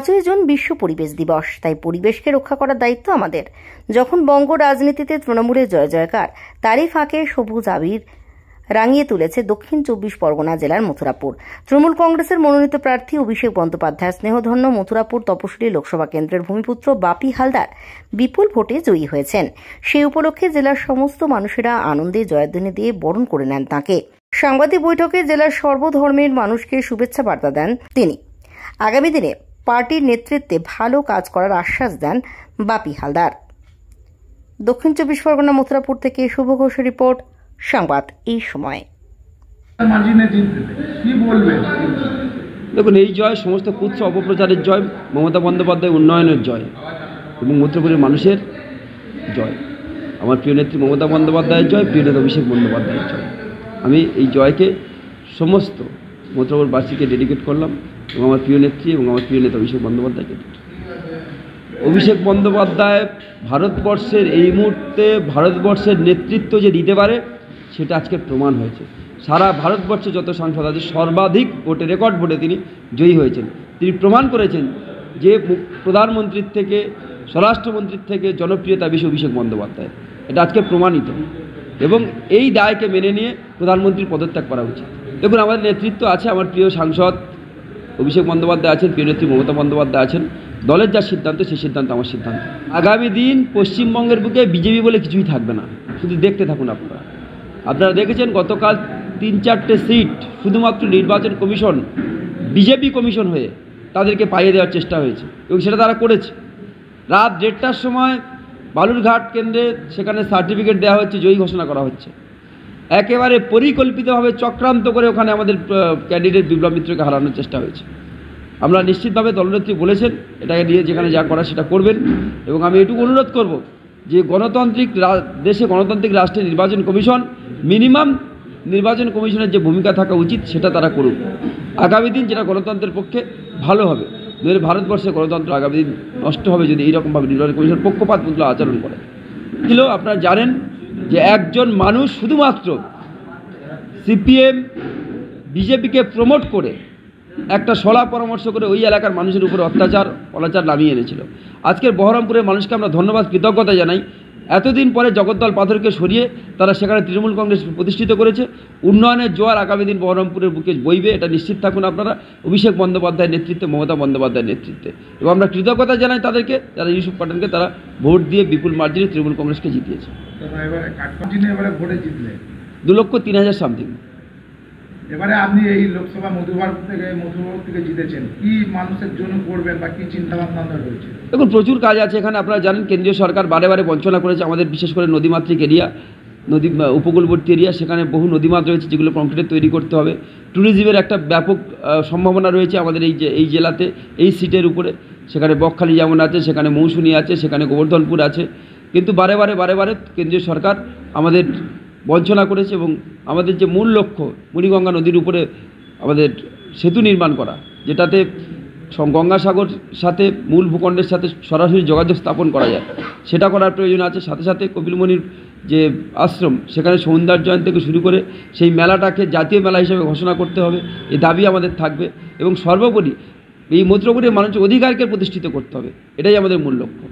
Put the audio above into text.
5ই June বিশ্ব পরিবেশ দিবস, তাই পরিবেশকে রক্ষা করার দায়িত্ব আমাদের। যখন বঙ্গ রাজনীতিতে তৃণমূলের জয় জয়কার, তারই ফাঁকে সবুজ আবির রাঙিয়ে তুলেছে দক্ষিণ 24 পরগনা জেলার মথুরাপুর। তৃণমূল কংগ্রেসের মনোনীত প্রার্থী অভিষেক বন্দ্যোপাধ্যায়ের স্নেহধন্য মথুরাপুর তপশিলি লোকসভা কেন্দ্রের ভূমিপুত্র বাপি হালদার বিপুল ভোটে জয়ী হয়েছেন। সেই উপলক্ষে জেলার সমস্ত মানুষেরা আনন্দে জয়ধ্বনি দিয়ে বরণ করে নেন তাঁকে। সাংবাদিক বৈঠকে জেলার সর্বধর্মের মানুষকে শুভেচ্ছা বার্তা দেন তিনি। আগামী দিনে পার্টির নেতৃত্বে ভালো কাজ করার আশ্বাস দেন বাপি হালদার। দক্ষিণ 24 পরগনা মথুরাপুর থেকে শুভ ঘোষের রিপোর্ট, সংবাদ এই সময়। দেখুন, এই জয় সমস্ত কুৎসা অপপ্রচারের জয়, মমতা বন্দ্যোপাধ্যায় উন্নয়নের জয় এবং মথুরাপুরের মানুষের জয়। আমার প্রিয় নেত্রী মমতা বন্দ্যোপাধ্যায়ের জয়, প্রিয় নেতা অভিষেক বন্দ্যোপাধ্যায়ের জয়। আমি এই জয়কে সমস্ত মথুরাপুরবাসীকে ডেডিকেট করলাম এবং আমার প্রিয় নেত্রী এবং আমার প্রিয় নেতা অভিষেক বন্দ্যোপাধ্যায়কে। অভিষেক বন্দ্যোপাধ্যায় ভারতবর্ষের এই মুহূর্তে ভারতবর্ষের নেতৃত্ব যে দিতে পারে সেটা আজকে প্রমাণ হয়েছে। সারা ভারতবর্ষে যত সাংসদ আছে সর্বাধিক ভোটে, রেকর্ড ভোটে তিনি জয়ী হয়েছেন। তিনি প্রমাণ করেছেন যে প্রধানমন্ত্রীর থেকে, স্বরাষ্ট্রমন্ত্রীর থেকে জনপ্রিয়তা বেশি অভিষেক বন্দ্যোপাধ্যায়। এটা আজকে প্রমাণিত এবং এই দায়কে মেনে নিয়ে প্রধানমন্ত্রীর পদত্যাগ করা উচিত। দেখুন, আমাদের নেতৃত্ব আছে, আমার প্রিয় সাংসদ অভিষেক বন্দ্যোপাধ্যায় আছেন, প্রিয় নেত্রী মমতা বন্দ্যোপাধ্যায় আছেন। দলের যা সিদ্ধান্ত সেই সিদ্ধান্ত আমার সিদ্ধান্ত। আগামী দিন পশ্চিমবঙ্গের বুকে বিজেপি বলে কিছুই থাকবে না, শুধু দেখতে থাকুন। আপনারা দেখেছেন গতকাল 3-4টে সিট শুধুমাত্র নির্বাচন কমিশন, বিজেপি কমিশন হয়ে তাদেরকে পাইয়ে দেওয়ার চেষ্টা হয়েছে এবং সেটা তারা করেছে। রাত 1:30টার সময় বালুরঘাট কেন্দ্রে সেখানে সার্টিফিকেট দেওয়া হচ্ছে, জয়ী ঘোষণা করা হচ্ছে। একেবারে পরিকল্পিতভাবে চক্রান্ত করে ওখানে আমাদের ক্যান্ডিডেট বিপ্লব মিত্রকে হারানোর চেষ্টা হয়েছে। আমরা নিশ্চিতভাবে দলনেত্রী বলেছেন এটাকে নিয়ে যেখানে যা করা সেটা করবেন এবং আমি এটুকু অনুরোধ করব যে গণতান্ত্রিক দেশে, গণতান্ত্রিক রাষ্ট্রে নির্বাচন কমিশন, মিনিমাম নির্বাচন কমিশনের যে ভূমিকা থাকা উচিত সেটা তারা করুক। আগামী দিন যেটা গণতন্ত্রের পক্ষে ভালো হবে, নইলে ভারতবর্ষের গণতন্ত্র আগামী দিন নষ্ট হবে যদি এইরকমভাবে নির্বাচন কমিশন পক্ষপাতমূলক আচরণ করে। আপনারা জানেন যে একজন মানুষ শুধুমাত্র সিপিএম বিজেপিকে প্রমোট করে একটা সলা পরামর্শ করে ওই এলাকার মানুষের উপর অত্যাচার নামিয়ে এনেছিল। আজকের বহরমপুরের মানুষকে আমরা ধন্যবাদ, কৃতজ্ঞতা জানাই। এতদিন পরে জগদ্দল পাথরকে সরিয়ে তারা সেখানে তৃণমূল কংগ্রেস প্রতিষ্ঠিত করেছে। উন্নয়নের জোয়ার আগামী দিন বহরমপুরের বুকে বইবে, এটা নিশ্চিত থাকুন আপনারা, অভিষেক বন্দ্যোপাধ্যায়ের নেতৃত্বে, মমতা বন্দ্যোপাধ্যায়ের নেতৃত্বে। এবং আমরা কৃতজ্ঞতা জানাই তাদেরকে, যারা ইউসুফ পাঠানকে তারা ভোট দিয়ে বিপুল মার্জিনে তৃণমূল কংগ্রেসকে জিতিয়েছে। 2,03,000 সামথিং। এবারে আপনি এই লোকসভা মথুরাপুর থেকে জিতেছেন, কি মানুষের জন্য করবেন বা কি চিন্তা ভাবনা রয়েছে? দেখুন, প্রচুর কাজ আছে এখানে। আপনারা জানেন কেন্দ্রীয় সরকার বারে বারে বঞ্চনা করেছে আমাদের, বিশেষ করে নদীমাতৃক এরিয়া, উপকূলবর্তী এরিয়া, সেখানে বহু নদীমাত রয়েছে যেগুলো কংক্রিটে তৈরি করতে হবে। ট্যুরিজমের একটা ব্যাপক সম্ভাবনা রয়েছে আমাদের এই জেলাতে, এই সিটের উপরে। সেখানে বকখালি যেমন আছে, সেখানে মৌসুমী আছে, সেখানে গোবর্ধনপুর আছে। কিন্তু বারে বারে কেন্দ্রীয় সরকার আমাদের বঞ্চনা করেছে এবং আমাদের যে মূল লক্ষ্য মুড়িগঙ্গা নদীর উপরে আমাদের সেতু নির্মাণ করা, যেটাতে গঙ্গাসাগর সাথে মূল ভূখণ্ডের সাথে সরাসরি যোগাযোগ স্থাপন করা যায়, সেটা করার প্রয়োজন আছে। সাথে সাথে কপিলমুনির যে আশ্রম, সেখানে সৌন্দর্যায়ন থেকে শুরু করে সেই মেলাটাকে জাতীয় মেলা হিসেবে ঘোষণা করতে হবে, এই দাবি আমাদের থাকবে। এবং সর্বোপরি এই মথুরাপুরের মানুষের অধিকারকে প্রতিষ্ঠিত করতে হবে, এটাই আমাদের মূল লক্ষ্য।